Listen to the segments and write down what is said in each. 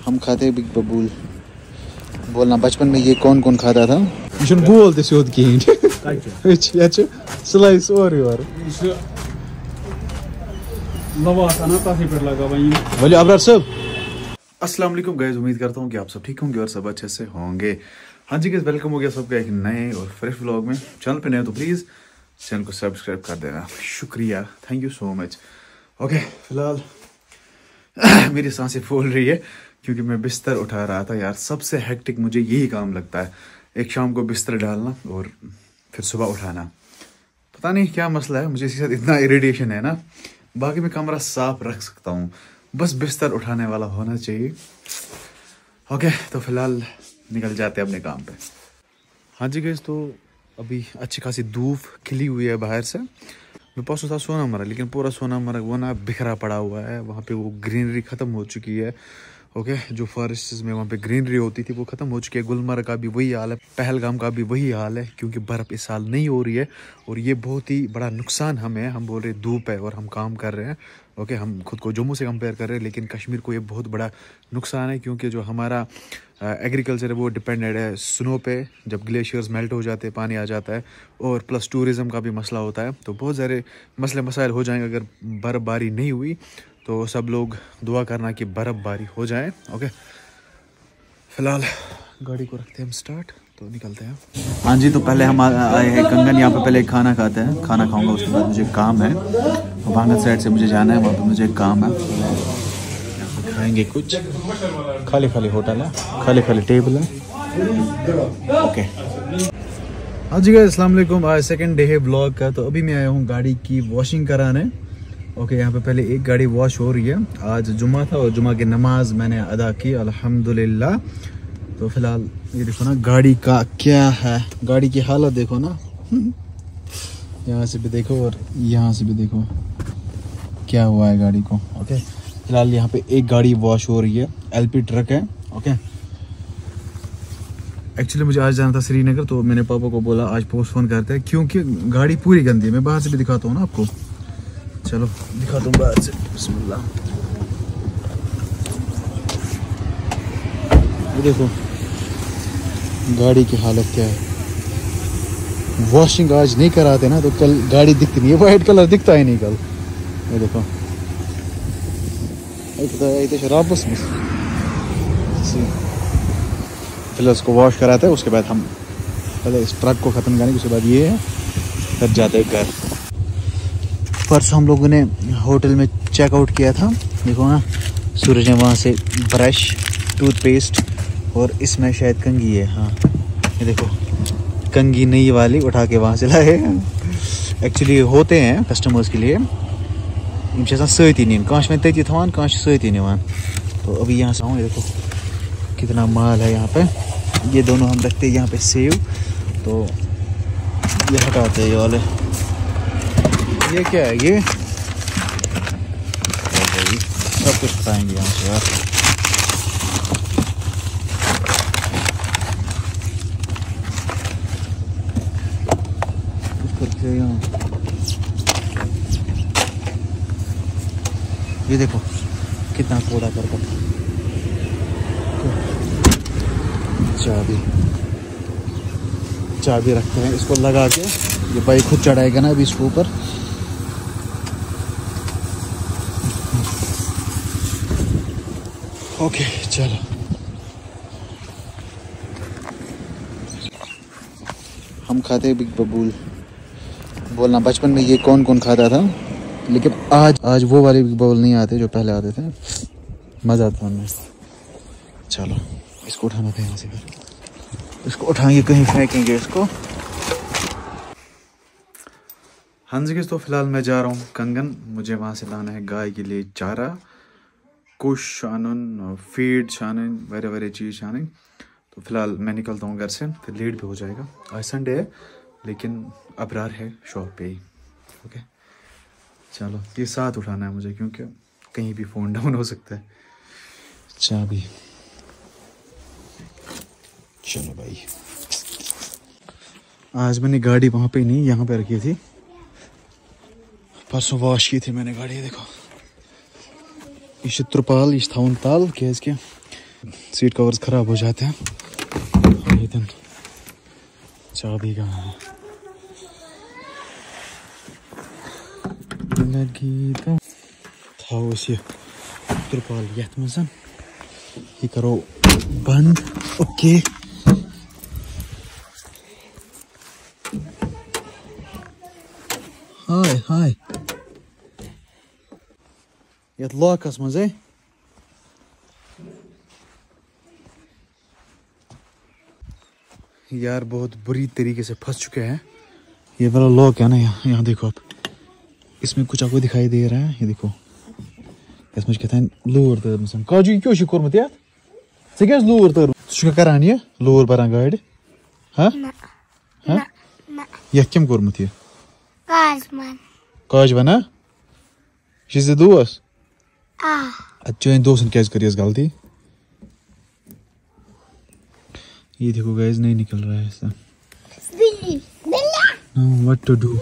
हम खाते बिग बबूल। बोलना बचपन में ये कौन कौन खाता था? ये गोल ते सोद कहीं स्लाइस और यार बोलिए अबरार साहब। अस्सलाम वालेकुम गाइस, उम्मीद करता हूँ कि आप सब ठीक होंगे और सब अच्छे से होंगे। हाँ जी गाइस, वेलकम हो गया सबका एक नए और फ्रेश व्लॉग में। चैनल पे नए तो प्लीज़ चैनल को सब्सक्राइब कर देना, शुक्रिया, thank you so much. Okay, फिलहाल मेरी सांसें फूल रही है क्योंकि मैं बिस्तर उठा रहा था। यार सबसे हेक्टिक मुझे यही काम लगता है, एक शाम को बिस्तर डालना और फिर सुबह उठाना। पता नहीं क्या मसला है, मुझे इसके साथ इतना इरिटेशन है ना। बाकी मैं कमरा साफ रख सकता हूँ, बस बिस्तर उठाने वाला होना चाहिए। ओके, तो फिलहाल निकल जाते हैं अपने काम पे। हाँ जी गाइस, तो अभी अच्छी खासी धूप खिली हुई है बाहर से। मैं परसों था सोनामर्ग, लेकिन पूरा सोनामर्ग वो ना बिखरा पड़ा हुआ है। वहाँ पे वो ग्रीनरी ख़त्म हो चुकी है। ओके, जो फॉरेस्ट में वहाँ पे ग्रीनरी होती थी वो ख़त्म हो चुकी है। गुलमर्ग का भी वही हाल है, पहलगाम का भी वही हाल है, क्योंकि बर्फ़ इस साल नहीं हो रही है और ये बहुत ही बड़ा नुकसान हमें है। हम बोल रहे धूप है और हम काम कर रहे हैं। ओके, हम खुद को जम्मू से कंपेयर कर रहे हैं, लेकिन कश्मीर को ये बहुत बड़ा नुकसान है, क्योंकि जो हमारा एग्रीकल्चर है वो डिपेंडेड है स्नो पे। जब ग्लेशियर्स मेल्ट हो जाते हैं, पानी आ जाता है, और प्लस टूरिज़म का भी मसला होता है, तो बहुत सारे मसले मसाइल हो जाएंगे अगर बर्फ़बारी नहीं हुई। तो सब लोग दुआ करना कि बर्फ़बारी हो जाए। ओके, फ़िलहाल गाड़ी को रखते हैं हम स्टार्ट, तो निकलते हैं। हाँ जी, तो पहले हम आए हैं कंगन, यहाँ पे पहले खाना खाते हैं। खाना खाऊंगा, उसके बाद मुझे काम है, वांगद साइड से मुझे जाना है, वहाँ पे मुझे काम है। खाएंगे कुछ, खाली खाली होटल है, खाली खाली टेबल है। ओके, हाँ जी गाइस, अस्सलाम वालेकुम। आज सेकंड डे है ब्लॉग का। तो अभी मैं आया हूँ गाड़ी की वॉशिंग कराने। ओके, यहाँ पे पहले एक गाड़ी वॉश हो रही है। आज जुम्मा था और जुम्मा की नमाज मैंने अदा की अल्हम्दुलिल्लाह। तो फिलहाल ये देखो ना गाड़ी का क्या है, गाड़ी की हालत देखो ना। यहाँ से भी देखो और यहाँ से भी देखो क्या हुआ है गाड़ी को। ओके, फिलहाल यहाँ पे एक गाड़ी वॉश हो रही है, एलपी ट्रक है। ओके, एक्चुअली मुझे आज जाना था श्रीनगर, तो मैंने पापा को बोला आज पोस्टपोन करते हैं, क्योंकि गाड़ी पूरी गंदी है। मैं बाहर से भी दिखाता हूँ ना आपको, चलो दिखाता हूँ बाहर से। बिस्मिल्लाह, ये देखो गाड़ी की हालत क्या है। वॉशिंग आज नहीं कराते ना तो कल गाड़ी दिखती नहीं है, वाइट कलर दिखता ही नहीं कल। ये देखो शराबस में फिलहाल उसको वॉश कराते हैं, उसके बाद हम पहले इस ट्रक को ख़त्म करेंगे, उसके बाद ये है फिर जाते हैं घर। परसों हम लोगों ने होटल में चेकआउट किया था। देखो ना, सूरज ने वहाँ से ब्रश, टूथपेस्ट और इसमें शायद कंघी है। हाँ, ये देखो कंघी नई वाली उठा के वहाँ से लाए। एक्चुअली होते हैं कस्टमर्स के लिए, सती नीन काश में तती थवान, काश सती निवान। तो अभी यहाँ से आऊँ, ये देखो कितना माल है यहाँ पे। ये दोनों हम रखते हैं यहाँ पे सेव, तो ये हटाते हैं ये वाले। ये क्या है, ये सब कुछ हटाएंगे यहाँ से यार। ये देखो कितना कूड़ा करकट। चाबी रखते हैं, इसको लगा के ये बाइक खुद चढ़ाएगा ना अभी इसके ऊपर। ओके चलो, हम खाते बिग बबूल। बोलना बचपन में ये कौन कौन खाता था, लेकिन आज वो वाले बिग बबूल नहीं आते जो पहले आते थे, मज़ा आता उनमें। चलो इसको उठाना था यहाँ से, फिर इसको उठाएंगे, कहीं फेंकेंगे इसको। हाँ जी, तो फिलहाल मैं जा रहा हूँ कंगन। मुझे वहाँ से लाना है गाय के लिए चारा, कुश शानन, फीड शानन, वेरे वेरे चीज़ शानन। तो फिलहाल मैं निकलता हूँ घर से, फिर लेट भी हो जाएगा। आज संडे है, लेकिन अबरार है शॉप पे ही। ओके चलो, ये साथ उठाना है मुझे, क्योंकि कहीं भी फ़ोन डाउन हो सकता है। चाबी, चलो भाई। आज मैंने गाड़ी वहाँ पे नहीं, यहाँ पे रखी थी। परसों वॉश की थी मैंने गाड़ी। देखो ये त्रुपाल, ये थाउन ताल क्या सीट कवर्स खराब हो जाते हैं। चाबी कहाँ है? लगी तो था त्रिपाल यथ मज ये करो बंद। ओके हाय हाय यथ लॉकस मज यार बहुत बुरी तरीके से फंस चुके हैं। ये वाला लॉक है ना, यहाँ देखो आप, इसमें कुछ आपको दिखाई दे रहा है। ये देखो इसमें कहते हैं लूर तर काजू क्यों कोर्मुत ये क्या लूर तर करान ये लूर बरान गाड़ हाँ हाँ यह कम कोर्मुत ये काज बना ये दोस्त अच्छा दोस्तन क्या करिए गलती। ये देखो गाइस नहीं निकल रहा है ऐसा। व्हाट टू डू,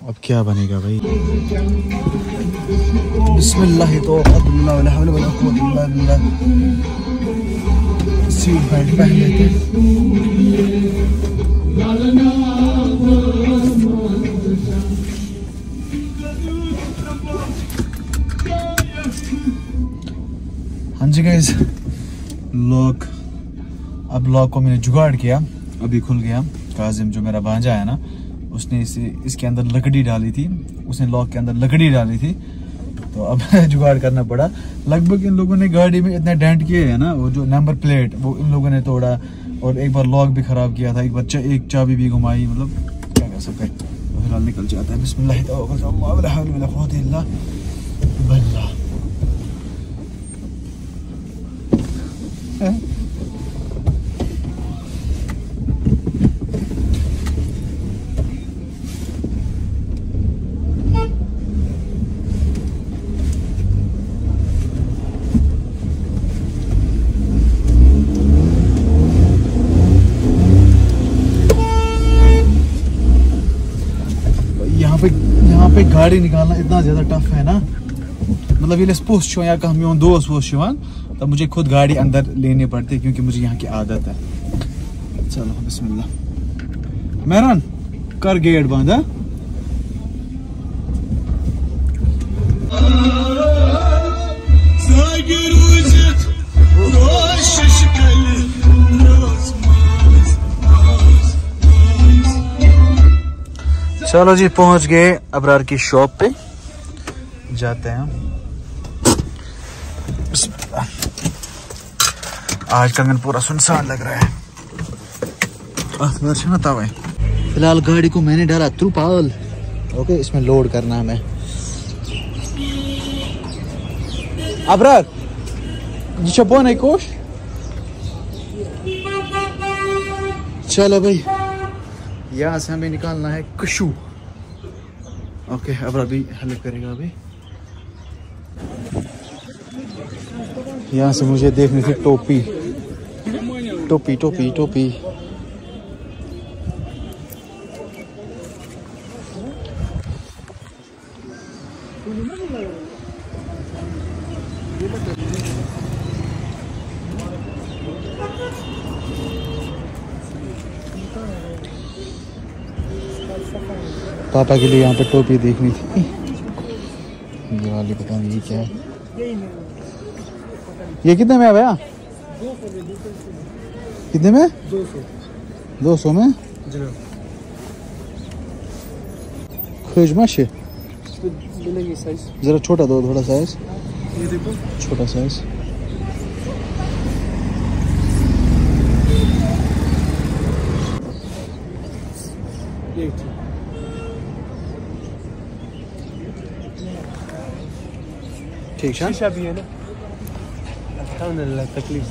अब क्या बनेगा भाई। बिस्मिल्लाह तो वला हौला वला कुव्वता इल्ला बिल्लाह। सीट बेल्ट पहन लेते हैं। हाँ जी गाइस लॉक, अब लॉक को मैंने जुगाड़ किया, अभी खुल गया। काजिम जो मेरा भांजा है ना, उसने इसके अंदर लकड़ी डाली थी, उसने लॉक के अंदर लकड़ी डाली थी, तो अब जुगाड़ करना पड़ा। लगभग इन लोगों ने गाड़ी में इतने डेंट किए हैं ना, वो जो नंबर प्लेट वो इन लोगों ने तोड़ा, और एक बार लॉक भी खराब किया था, एक बार एक चाबी भी घुमाई, मतलब क्या कर सकते हैं। तो फिलहाल निकल जाता है। बिस्मिल्लाह वला हौला वला कुव्वता इल्ला बिल्लाह। यहाँ पे गाड़ी निकालना इतना ज्यादा टफ है ना, मतलब ये पोस्ट या हम दोस्त वोस्त तब मुझे खुद गाड़ी अंदर लेनी पड़ती है, क्योंकि मुझे यहाँ की आदत है। चलो बिस्मिल्लाह। मेहरान कर गेट बंद है। चलो जी पहुंच गए अबरार की शॉप पे, जाते हैं। आज का दिन पूरा सुनसान लग रहा है। फिलहाल गाड़ी को मैंने डाला त्रिपाल। ओके इसमें लोड करना है हमें। अबरार ये बोन कोश। चलो भाई यहाँ से हमें निकालना है कशू। ओके अबरार भी हेल्प करेगा अभी। यहाँ से मुझे देखनी थी टोपी टोपी टोपी टोपी। पापा के लिए यहाँ पे टोपी देखनी थी। ये वाली पता नहीं ये क्या है। ये कितने में है भैया? कितने में? 200 में। खुशमाशे जरा छोटा दो, थोड़ा साइज। ये देखो छोटा साइज। ठीक है भी है ना। तकलीफ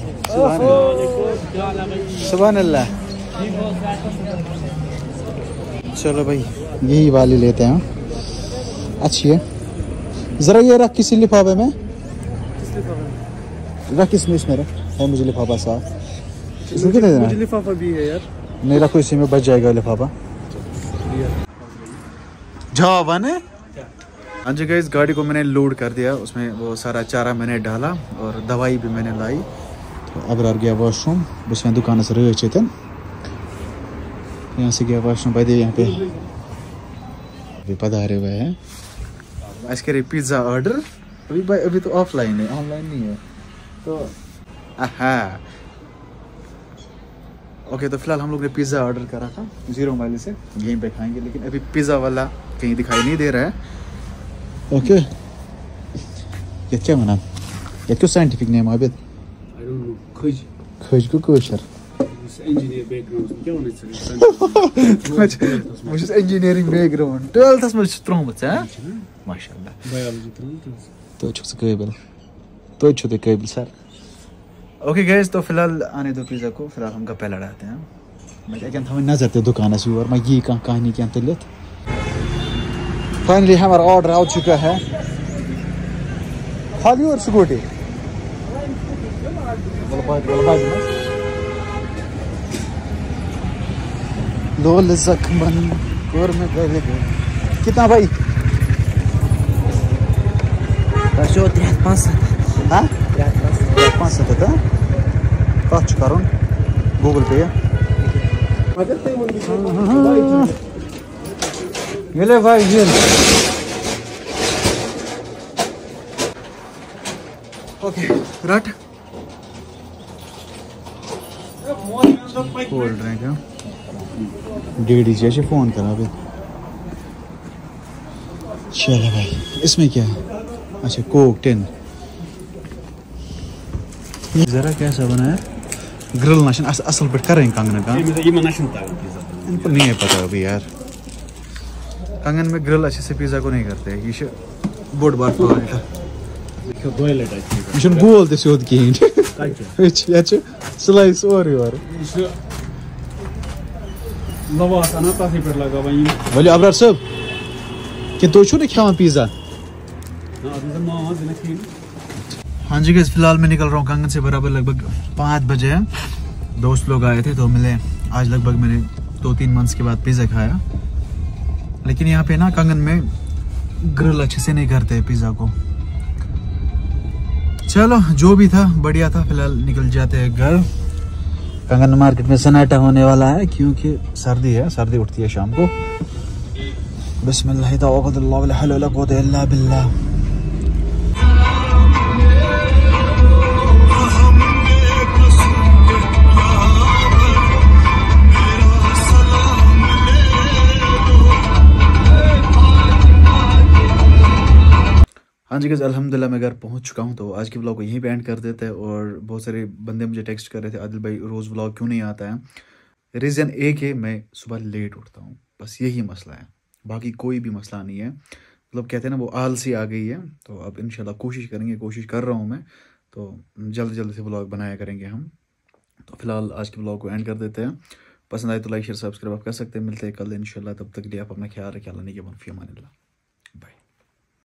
सुभान अल्लाह। चलो भाई यही वाली लेते हैं, अच्छी है। जरा ये रख किसी लिफाफे में, रख इसमें रख है मुझे लिफाफा साफ। इसमें कितने देना? मुझे लिफाफा भी है यार। नहीं रखो, इसी में बच जाएगा लिफाफा। जवाब आने हाँ जी गाइस, गाड़ी को मैंने लोड कर दिया, उसमें वो सारा चारा मैंने डाला और दवाई भी मैंने लाई। तो अब गया वॉशरूम, बस मैं दुकान से रहे थे, यहाँ से गया वॉशरूम भाई, यहाँ पे अभी पधारे हुए हैं। आज करे पिज़्ज़ा ऑर्डर, अभी भाई अभी तो ऑफलाइन है, ऑनलाइन नहीं है। तो ओके, तो फिलहाल हम लोग ने पिज़्ज़ा ऑर्डर करा था 0 माइल से, यहीं पे खाएंगे, लेकिन अभी पिज़्ज़ा वाला कहीं दिखाई नहीं दे रहा है। ओके, ये क्या बना, ये क्यों साइंटिफिक नेम है? I don't know. Khoj. खोज को कोशर Engineer background. क्या होना चाहिए? मुझे इंजीनियरिंग बैकग्राउंड 12th में त्रोमत है माशाल्लाह। Biology त्रोमत। तो छु काबिल, तो छु काबिल सर। ओके गाइस, तो फिलहाल आने दो पिज़्ज़ा को, फिलहाल हम गप्पे लड़ाते हैं। मैं क्या कहता हूँ, नजर ते दुकान से और मैं ये कहानी क्या तलित। फाइनली हमारा ऑर्डर आ चुका है, खाली और स्कूटी लोल जख्मन और में पहले कितना भाई? 5 हाँ 5 था कच करूँ गूगल पे ये भाई ये ओके रट कोल्ड ड्रिंक है, डीडी जैसे फोन करा अभी। चलो भाई, इसमें क्या है? अच्छा कोक 10। जरा कैसा बना है? ग्रिल नशन असल पे करें कंगन का, इनको नहीं है पता अभी यार। कंगन में ग्रिल अच्छे से पिज़्ज़ा को नहीं करते, ये बोर्ड बार फॉल्ट ये गोल ते सोद कहीं स्लाइस और लवास आना ताकि पर लगा भाई। बोले अबरार साहब कि तो छु ने खावा पिज़्ज़ा? हाँ जी गाइस, फिलहाल मैं निकल रहा हूँ कंगन से, बराबर लगभग 5 बजे हैं। दोस्त लोग आए थे तो मिले, आज लगभग मैंने 2-3 मंथ्स के बाद पिज़्ज़ा खाया। लेकिन यहाँ पे ना कंगन में ग्रिल अच्छे से नहीं करते पिज़्ज़ा को। चलो जो भी था बढ़िया था, फिलहाल निकल जाते हैं घर। कंगन मार्केट में सन्नाटा होने वाला है क्योंकि सर्दी है, सर्दी उठती है शाम को। बिस्मिल्लाह तवक्कलतु ला हौला वला कुव्वता इल्ला बिल्लाह। हाँ जी गाइस, अल्हम्दुलिल्लाह मैं घर पहुंच चुका हूं। तो आज के व्लॉग को यहीं पे एंड कर देते हैं। और बहुत सारे बंदे मुझे टेक्स्ट कर रहे थे, आदिल भाई रोज़ व्लॉग क्यों नहीं आता है? रीज़न एक है, मैं सुबह लेट उठता हूं, बस यही मसला है, बाकी कोई भी मसला नहीं है। मतलब कहते हैं ना, वो आलसी आ गई है। तो अब इंशाल्लाह कोशिश करेंगे, कोशिश कर रहा हूँ मैं, तो जल्दी जल्दी से व्लॉग बनाया करेंगे हम। तो फिलहाल आज के व्लॉग को एंड कर देते हैं। पसंद आए तो लाइक शेयर सब्सक्राइब आप कर सकते हैं। मिलते हैं कल इंशाल्लाह, तब तक लिए आप अपना ख्याल रखें। अल्लाह ने के मन फी अमान अल्लाह।